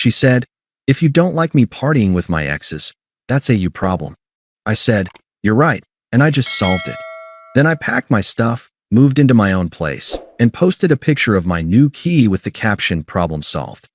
She said, "If you don't like me partying with my exes, that's a you problem." I said, "You're right," and I just solved it. Then I packed my stuff, moved into my own place, and posted a picture of my new key with the caption "Problem solved."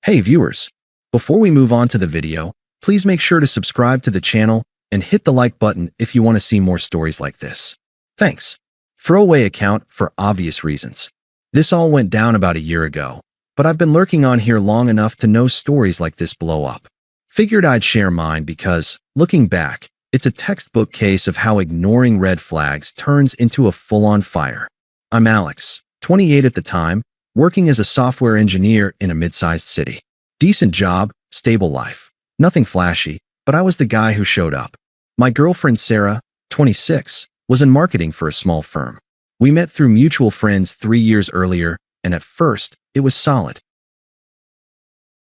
Hey viewers, before we move on to the video, please make sure to subscribe to the channel and hit the like button if you want to see more stories like this. Thanks. Throwaway account for obvious reasons. This all went down about a year ago, but I've been lurking on here long enough to know stories like this blow up. Figured I'd share mine because, looking back, it's a textbook case of how ignoring red flags turns into a full-on fire. I'm Alex, 28 at the time, working as a software engineer in a mid-sized city. Decent job, stable life. Nothing flashy, but I was the guy who showed up. My girlfriend Sarah, 26, was in marketing for a small firm. We met through mutual friends 3 years earlier, and at first, it was solid.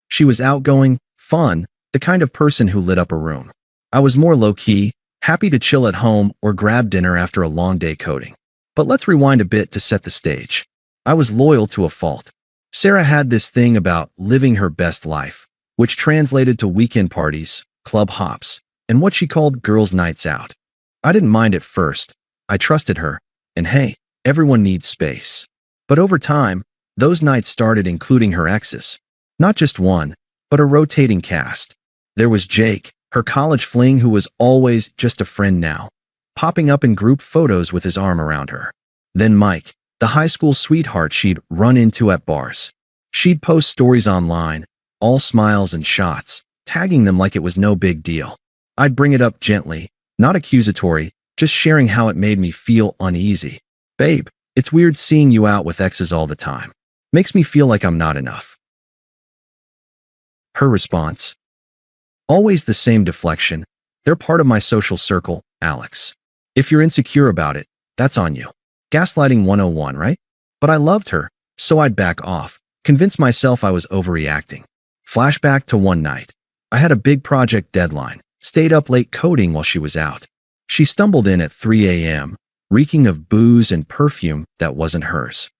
She was outgoing, fun, the kind of person who lit up a room. I was more low-key, happy to chill at home or grab dinner after a long day coding. But let's rewind a bit to set the stage. I was loyal to a fault. Sarah had this thing about living her best life, which translated to weekend parties, club hops, and what she called girls' nights out. I didn't mind at first. I trusted her, and hey, everyone needs space. But over time, those nights started including her exes. Not just one, but a rotating cast. There was Jake, her college fling who was always just a friend now, popping up in group photos with his arm around her. Then Mike, the high school sweetheart she'd run into at bars. She'd post stories online, all smiles and shots, tagging them like it was no big deal. I'd bring it up gently, not accusatory, just sharing how it made me feel uneasy. "Babe, it's weird seeing you out with exes all the time. Makes me feel like I'm not enough." Her response? Always the same deflection. "They're part of my social circle, Alex. If you're insecure about it, that's on you." Gaslighting 101, right? But I loved her, so I'd back off, convince myself I was overreacting. Flashback to one night. I had a big project deadline, stayed up late coding while she was out. She stumbled in at 3 a.m., reeking of booze and perfume that wasn't hers.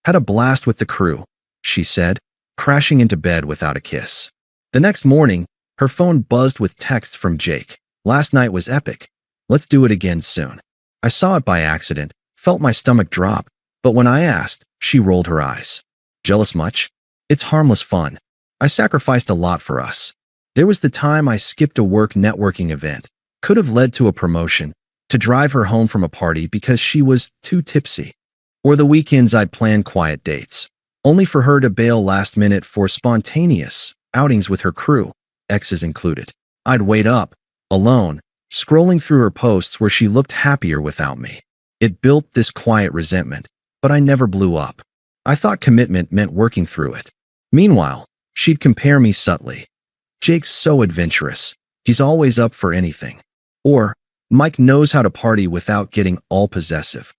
"Had a blast with the crew," she said, crashing into bed without a kiss. The next morning, her phone buzzed with texts from Jake. "Last night was epic. Let's do it again soon." I saw it by accident, felt my stomach drop, but when I asked, she rolled her eyes. "Jealous much? It's harmless fun. I sacrificed a lot for us." There was the time I skipped a work networking event. Could have led to a promotion, to drive her home from a party because she was too tipsy. Or the weekends I'd plan quiet dates, only for her to bail last minute for spontaneous outings with her crew, exes included. I'd wait up, alone, scrolling through her posts where she looked happier without me. It built this quiet resentment, but I never blew up. I thought commitment meant working through it. Meanwhile, she'd compare me subtly. "Jake's so adventurous. He's always up for anything." Or, "Mike knows how to party without getting all possessive."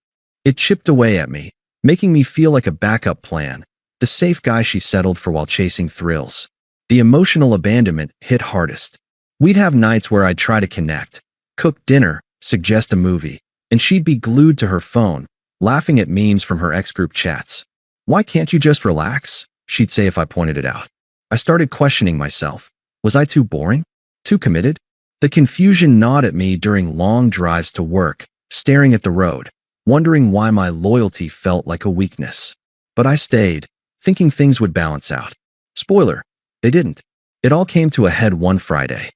It chipped away at me, making me feel like a backup plan, the safe guy she settled for while chasing thrills. The emotional abandonment hit hardest. We'd have nights where I'd try to connect, cook dinner, suggest a movie, and she'd be glued to her phone, laughing at memes from her ex-group chats. "Why can't you just relax?" she'd say if I pointed it out. I started questioning myself. Was I too boring? Too committed? The confusion gnawed at me during long drives to work, staring at the road, wondering why my loyalty felt like a weakness. But I stayed, thinking things would balance out. Spoiler, they didn't. It all came to a head one Friday.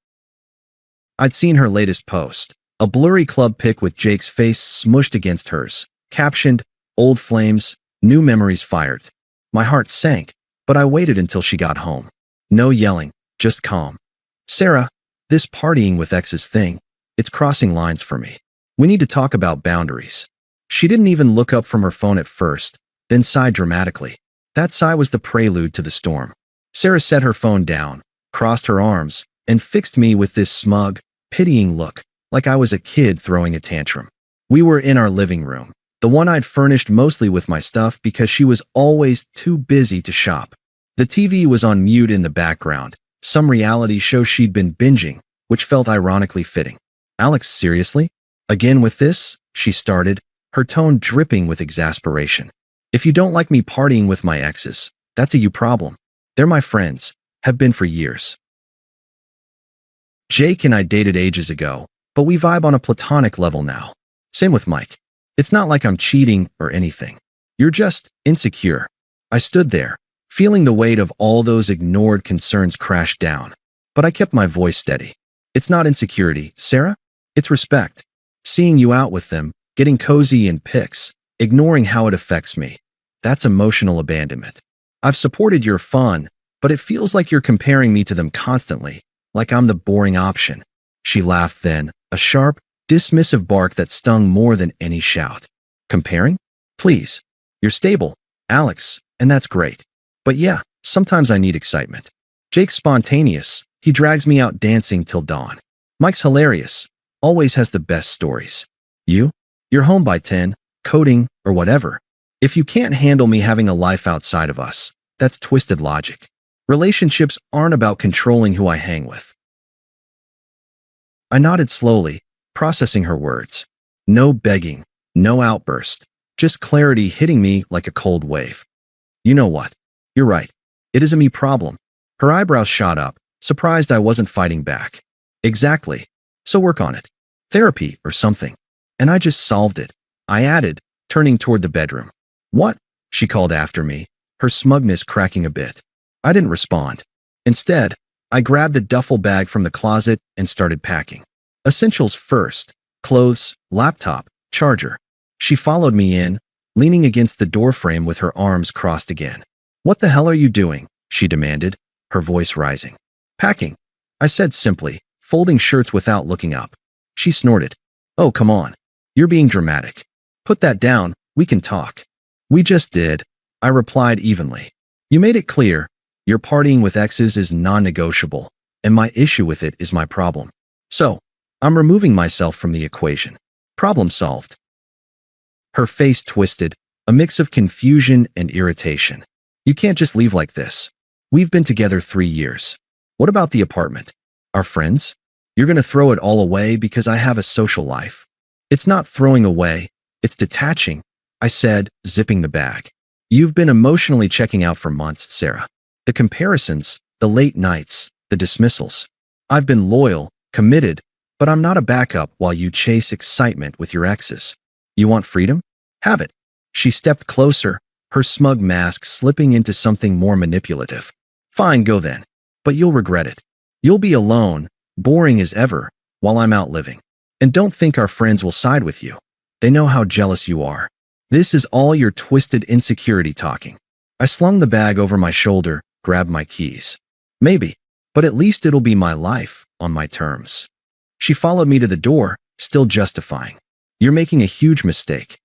I'd seen her latest post, a blurry club pic with Jake's face smushed against hers, captioned, "Old flames, new memories fired." My heart sank, but I waited until she got home. No yelling, just calm. "Sarah, this partying with exes thing, it's crossing lines for me. We need to talk about boundaries." She didn't even look up from her phone at first, then sighed dramatically. That sigh was the prelude to the storm. Sarah set her phone down, crossed her arms, and fixed me with this smug, pitying look, like I was a kid throwing a tantrum. We were in our living room, the one I'd furnished mostly with my stuff because she was always too busy to shop. The TV was on mute in the background, some reality show she'd been binging, which felt ironically fitting. "Alex, seriously? Again with this?" she started, her tone dripping with exasperation. "If you don't like me partying with my exes, that's a you problem. They're my friends. Have been for years. Jake and I dated ages ago, but we vibe on a platonic level now. Same with Mike. It's not like I'm cheating or anything. You're just insecure. I stood there, feeling the weight of all those ignored concerns crash down. But I kept my voice steady. It's not insecurity, Sarah. It's respect. Seeing you out with them, getting cozy in pics, ignoring how it affects me. That's emotional abandonment. I've supported your fun, but it feels like you're comparing me to them constantly, like I'm the boring option. She laughed then, a sharp, dismissive bark that stung more than any shout. Comparing? Please. You're stable, Alex, and that's great. But yeah, sometimes I need excitement. Jake's spontaneous. He drags me out dancing till dawn. Mike's hilarious. Always has the best stories. You're home by 10, coding, or whatever. If you can't handle me having a life outside of us, that's twisted logic. Relationships aren't about controlling who I hang with. I nodded slowly, processing her words. No begging, no outburst, just clarity hitting me like a cold wave. You know what? You're right. It is a me problem. Her eyebrows shot up, surprised I wasn't fighting back. Exactly. So work on it. Therapy or something. And I just solved it. I added, turning toward the bedroom. What? She called after me, her smugness cracking a bit. I didn't respond. Instead, I grabbed a duffel bag from the closet and started packing. Essentials first: clothes, laptop, charger. She followed me in, leaning against the doorframe with her arms crossed again. What the hell are you doing? She demanded, her voice rising. Packing, I said simply, folding shirts without looking up. She snorted. Oh, come on. You're being dramatic. Put that down, we can talk. We just did, I replied evenly. You made it clear. Your partying with exes is non-negotiable, and my issue with it is my problem. So, I'm removing myself from the equation. Problem solved. Her face twisted, a mix of confusion and irritation. You can't just leave like this. We've been together 3 years. What about the apartment? Our friends? You're gonna throw it all away because I have a social life? It's not throwing away, it's detaching, I said, zipping the bag. You've been emotionally checking out for months, Sarah. The comparisons, the late nights, the dismissals. I've been loyal, committed, but I'm not a backup while you chase excitement with your exes. You want freedom? Have it. She stepped closer, her smug mask slipping into something more manipulative. Fine, go then. But you'll regret it. You'll be alone, boring as ever, while I'm out living. And don't think our friends will side with you. They know how jealous you are. This is all your twisted insecurity talking. I slung the bag over my shoulder, grabbed my keys. Maybe, but at least it'll be my life, on my terms. She followed me to the door, still justifying. You're making a huge mistake.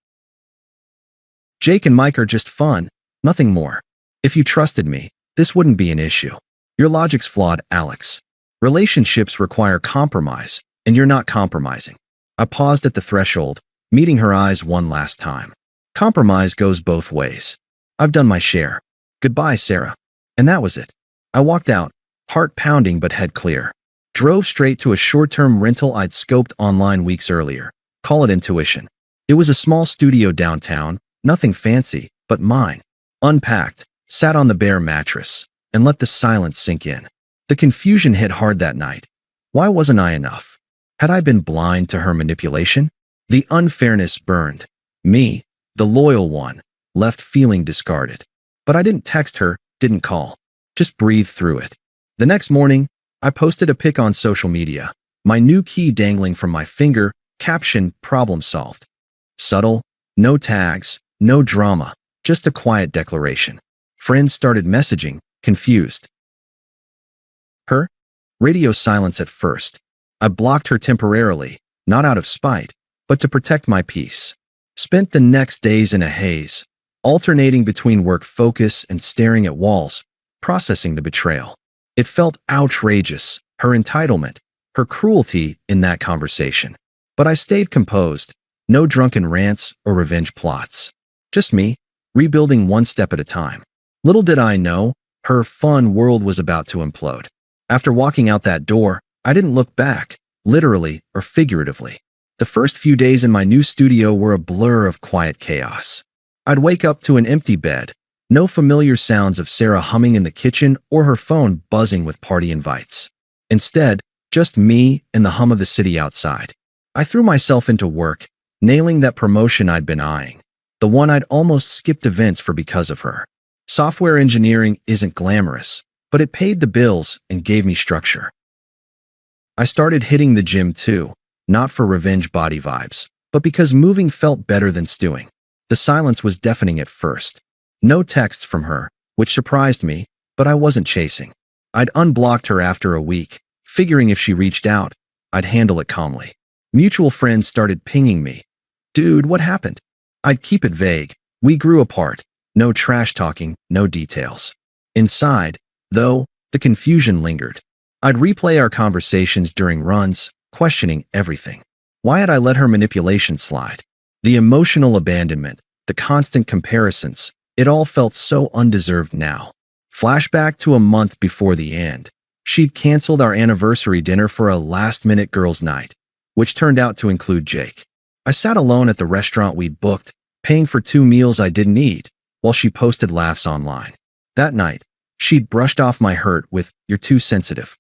Jake and Mike are just fun, nothing more. If you trusted me, this wouldn't be an issue. Your logic's flawed, Alex. Relationships require compromise, and you're not compromising. I paused at the threshold, meeting her eyes one last time. Compromise goes both ways. I've done my share. Goodbye, Sarah. And that was it. I walked out, heart pounding but head clear. Drove straight to a short-term rental I'd scoped online weeks earlier. Call it intuition. It was a small studio downtown, nothing fancy, but mine. Unpacked, sat on the bare mattress, and let the silence sink in. The confusion hit hard that night. Why wasn't I enough? Had I been blind to her manipulation? The unfairness burned. Me, the loyal one, left feeling discarded. But I didn't text her, didn't call. Just breathed through it. The next morning, I posted a pic on social media. My new key dangling from my finger, caption, problem solved. Subtle, no tags, no drama, just a quiet declaration. Friends started messaging, confused. Her? Radio silence at first. I blocked her temporarily, not out of spite, but to protect my peace. Spent the next days in a haze, alternating between work focus and staring at walls, processing the betrayal. It felt outrageous, her entitlement, her cruelty in that conversation. But I stayed composed, no drunken rants or revenge plots. Just me, rebuilding one step at a time. Little did I know, her fun world was about to implode. After walking out that door, I didn't look back, literally or figuratively. The first few days in my new studio were a blur of quiet chaos. I'd wake up to an empty bed, No familiar sounds of Sarah humming in the kitchen or her phone buzzing with party invites. Instead, just me and the hum of the city outside. I threw myself into work, nailing that promotion I'd been eyeing, the one I'd almost skipped events for because of her. Software engineering isn't glamorous, but it paid the bills and gave me structure. I started hitting the gym too, not for revenge body vibes, but because moving felt better than stewing. The silence was deafening at first. No texts from her, which surprised me, but I wasn't chasing. I'd unblocked her after a week, figuring if she reached out, I'd handle it calmly. Mutual friends started pinging me. Dude, what happened? I'd keep it vague. We grew apart. No trash talking, no details. Inside, though, the confusion lingered. I'd replay our conversations during runs, questioning everything. Why had I let her manipulation slide? The emotional abandonment, the constant comparisons, it all felt so undeserved now. Flashback to a month before the end. She'd canceled our anniversary dinner for a last-minute girls' night, which turned out to include Jake. I sat alone at the restaurant we'd booked, paying for 2 meals I didn't eat, while she posted laughs online. That night, she'd brushed off my hurt with, "You're too sensitive."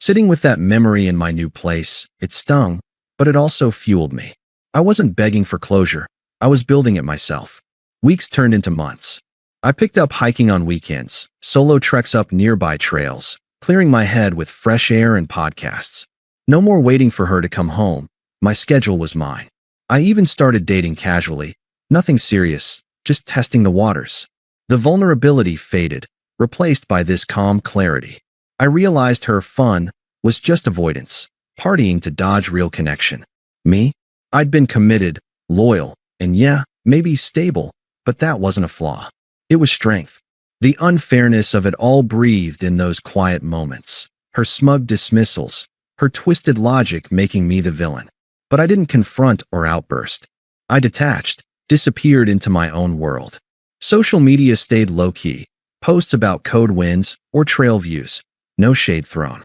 Sitting with that memory in my new place, it stung, but it also fueled me. I wasn't begging for closure. I was building it myself. Weeks turned into months. I picked up hiking on weekends, solo treks up nearby trails, clearing my head with fresh air and podcasts. No more waiting for her to come home. My schedule was mine. I even started dating casually. Nothing serious, just testing the waters. The vulnerability faded, replaced by this calm clarity. I realized her fun was just avoidance, partying to dodge real connection. Me? I'd been committed, loyal, and yeah, maybe stable, but that wasn't a flaw. It was strength. The unfairness of it all breathed in those quiet moments. Her smug dismissals, her twisted logic making me the villain. But I didn't confront or outburst. I detached, disappeared into my own world. Social media stayed low-key, posts about code wins or trail views. No shade thrown.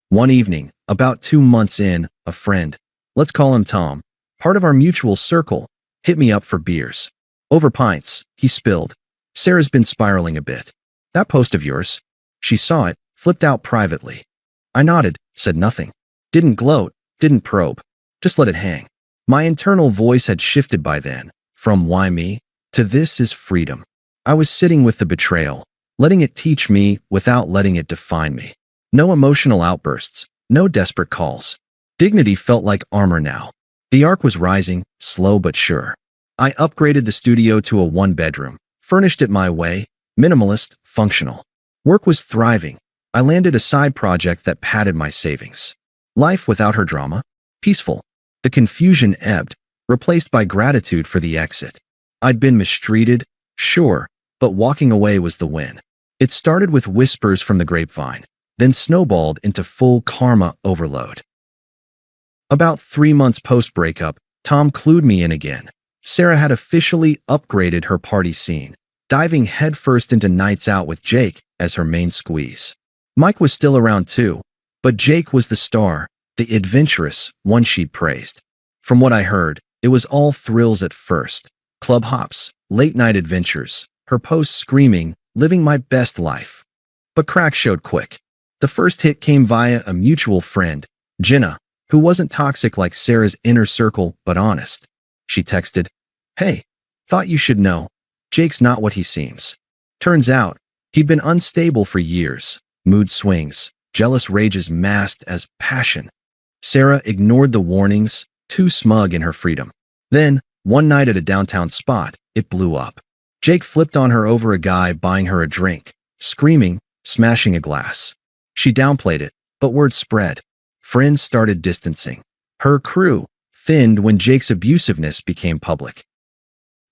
One evening, about 2 months in, a friend, let's call him Tom, part of our mutual circle, hit me up for beers. Over pints, he spilled. "Sarah's been spiraling a bit. That post of yours." She saw it, flipped out privately. I nodded, said nothing. Didn't gloat, didn't probe. Just let it hang. My internal voice had shifted by then, from "why me?" to "this is freedom." I was sitting with the betrayal, letting it teach me without letting it define me. No emotional outbursts, no desperate calls. Dignity felt like armor now. The arc was rising, slow but sure. I upgraded the studio to a 1-bedroom, furnished it my way, minimalist, functional. Work was thriving. I landed a side project that padded my savings. Life without her drama? Peaceful. The confusion ebbed, replaced by gratitude for the exit. I'd been mistreated, sure, but walking away was the win. It started with whispers from the grapevine, then snowballed into full karma overload. About 3 months post-breakup, Tom clued me in again. Sarah had officially upgraded her party scene, diving headfirst into nights out with Jake as her main squeeze. Mike was still around too, but Jake was the star, the adventurous one she'd praised. From what I heard, it was all thrills at first. Club hops, late-night adventures, her posts screaming, "living my best life." But cracks showed quick. The first hit came via a mutual friend, Jenna, who wasn't toxic like Sarah's inner circle, but honest. She texted, "Hey, thought you should know. Jake's not what he seems." Turns out, he'd been unstable for years. Mood swings, jealous rages masked as passion. Sarah ignored the warnings, too smug in her freedom. Then, one night at a downtown spot, it blew up. Jake flipped on her over a guy buying her a drink, screaming, smashing a glass. She downplayed it, but word spread. Friends started distancing. Her crew thinned when Jake's abusiveness became public.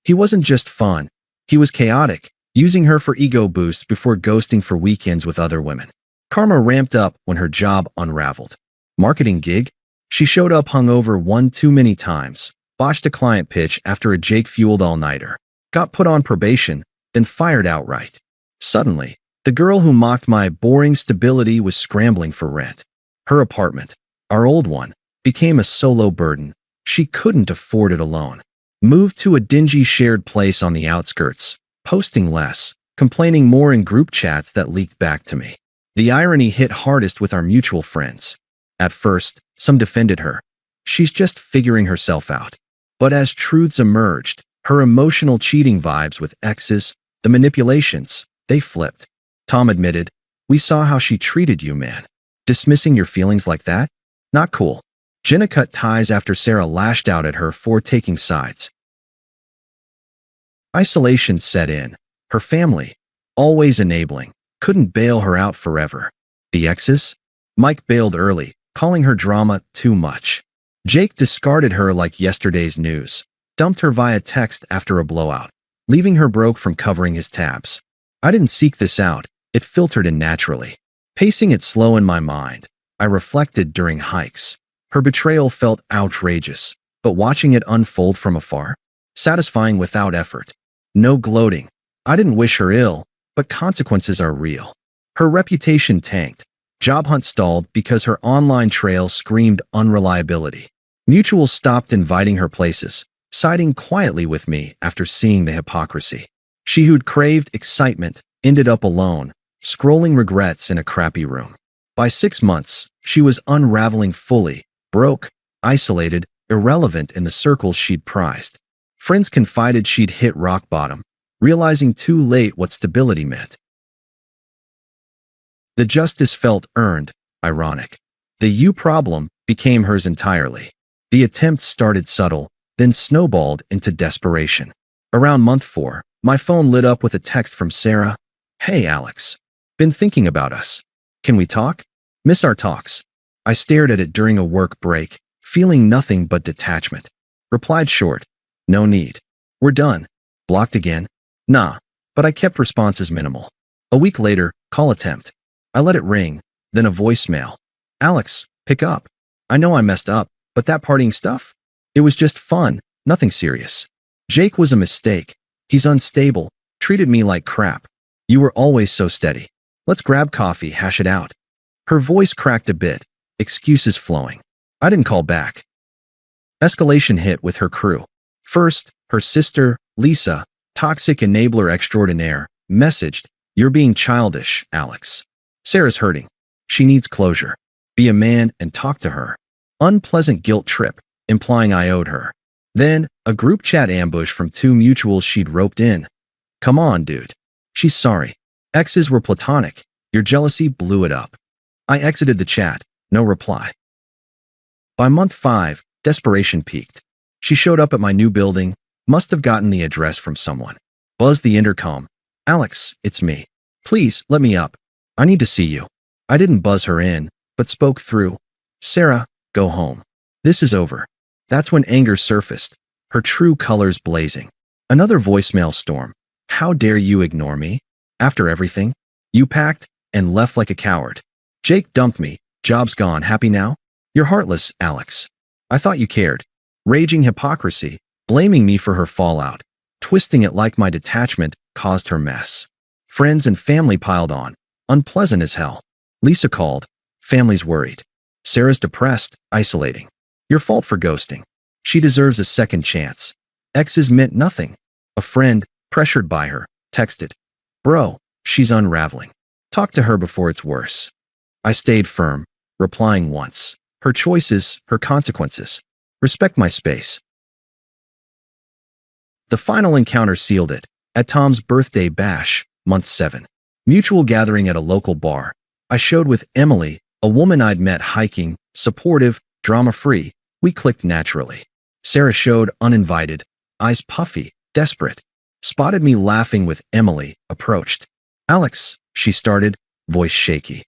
He wasn't just fun. He was chaotic, using her for ego boosts before ghosting for weekends with other women. Karma ramped up when her job unraveled. Marketing gig? She showed up hungover one too many times, botched a client pitch after a Jake-fueled all-nighter, got put on probation, then fired outright. Suddenly, the girl who mocked my boring stability was scrambling for rent. Her apartment, our old one, became a solo burden. She couldn't afford it alone. Moved to a dingy shared place on the outskirts, posting less, complaining more in group chats that leaked back to me. The irony hit hardest with our mutual friends. At first, some defended her. She's just figuring herself out. But as truths emerged, her emotional cheating vibes with exes, the manipulations, they flipped. Tom admitted, "We saw how she treated you, man. Dismissing your feelings like that? Not cool." Jenna cut ties after Sarah lashed out at her for taking sides. Isolation set in. Her family, always enabling, couldn't bail her out forever. The exes? Mike bailed early, calling her drama too much. Jake discarded her like yesterday's news, dumped her via text after a blowout, leaving her broke from covering his tabs. I didn't seek this out, it filtered in naturally. Pacing it slow in my mind, I reflected during hikes. Her betrayal felt outrageous, but watching it unfold from afar, satisfying without effort. No gloating. I didn't wish her ill, but consequences are real. Her reputation tanked. Job hunt stalled because her online trail screamed unreliability. Mutuals stopped inviting her places, siding quietly with me after seeing the hypocrisy. She who'd craved excitement ended up alone, scrolling regrets in a crappy room. By 6 months, she was unraveling fully, broke, isolated, irrelevant in the circles she'd prized. Friends confided she'd hit rock bottom, realizing too late what stability meant. The justice felt earned, ironic. The you problem became hers entirely. The attempt started subtle, then snowballed into desperation. Around month 4, my phone lit up with a text from Sarah. "Hey Alex. Been thinking about us. Can we talk? Miss our talks." I stared at it during a work break, feeling nothing but detachment. Replied short, "No need. We're done." Blocked again? Nah, but I kept responses minimal. A week later, call attempt. I let it ring, then a voicemail. "Alex, pick up. I know I messed up, but that partying stuff? It was just fun, nothing serious. Jake was a mistake. He's unstable, treated me like crap. You were always so steady. Let's grab coffee, hash it out." Her voice cracked a bit, excuses flowing. I didn't call back. Escalation hit with her crew. First, her sister, Lisa, toxic enabler extraordinaire, messaged, "You're being childish, Alex. Sarah's hurting. She needs closure. Be a man and talk to her." Unpleasant guilt trip, implying I owed her. Then, a group chat ambush from 2 mutuals she'd roped in. "Come on, dude. She's sorry. Exes were platonic. Your jealousy blew it up." I exited the chat. No reply. By month 5, desperation peaked. She showed up at my new building, must have gotten the address from someone. Buzzed the intercom. "Alex, it's me. Please, let me up. I need to see you." I didn't buzz her in, but spoke through. "Sarah, go home. This is over." That's when anger surfaced, her true colors blazing. Another voicemail storm. "How dare you ignore me? After everything? You packed and left like a coward. Jake dumped me. Job's gone. Happy now? You're heartless, Alex. I thought you cared." Raging hypocrisy, blaming me for her fallout, twisting it like my detachment caused her mess. Friends and family piled on, unpleasant as hell. Lisa called. "Family's worried. Sarah's depressed, isolating. Your fault for ghosting. She deserves a second chance." Exes meant nothing. A friend, pressured by her, texted, "Bro, she's unraveling. Talk to her before it's worse." I stayed firm, replying once. Her choices, her consequences. Respect my space. The final encounter sealed it. At Tom's birthday bash, month 7. Mutual gathering at a local bar. I showed with Emily, a woman I'd met hiking, supportive, drama-free. We clicked naturally. Sarah showed uninvited, eyes puffy, desperate. Spotted me laughing with Emily, approached. "Alex," she started, voice shaky.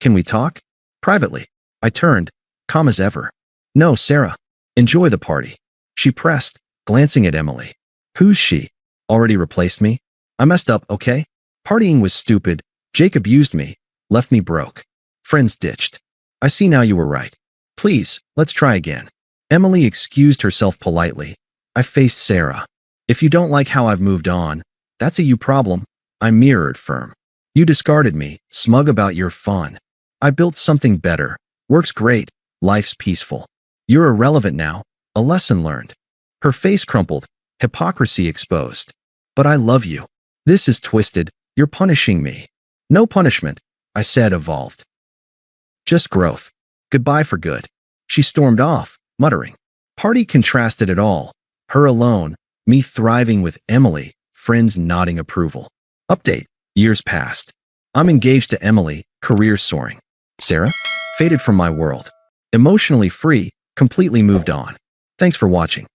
"Can we talk?" "Privately." I turned, calm as ever. "No, Sarah. Enjoy the party." She pressed, glancing at Emily. "Who's she? Already replaced me? I messed up, okay? Partying was stupid. Jake abused me, left me broke. Friends ditched. I see now you were right. Please, let's try again." Emily excused herself politely. I faced Sarah. "If you don't like how I've moved on, that's a you problem." I mirrored firm. "You discarded me, smug about your fun. I built something better. Works great. Life's peaceful. You're irrelevant now. A lesson learned." Her face crumpled, hypocrisy exposed. "But I love you." This is twisted. You're punishing me. No punishment, I said, evolved. Just growth. Goodbye for good. She stormed off, muttering. Party contrasted it all. Her alone, me thriving with Emily, friends nodding approval. Update. Years passed. I'm engaged to Emily, career soaring. Sarah? Faded from my world. Emotionally free, completely moved on. Thanks for watching.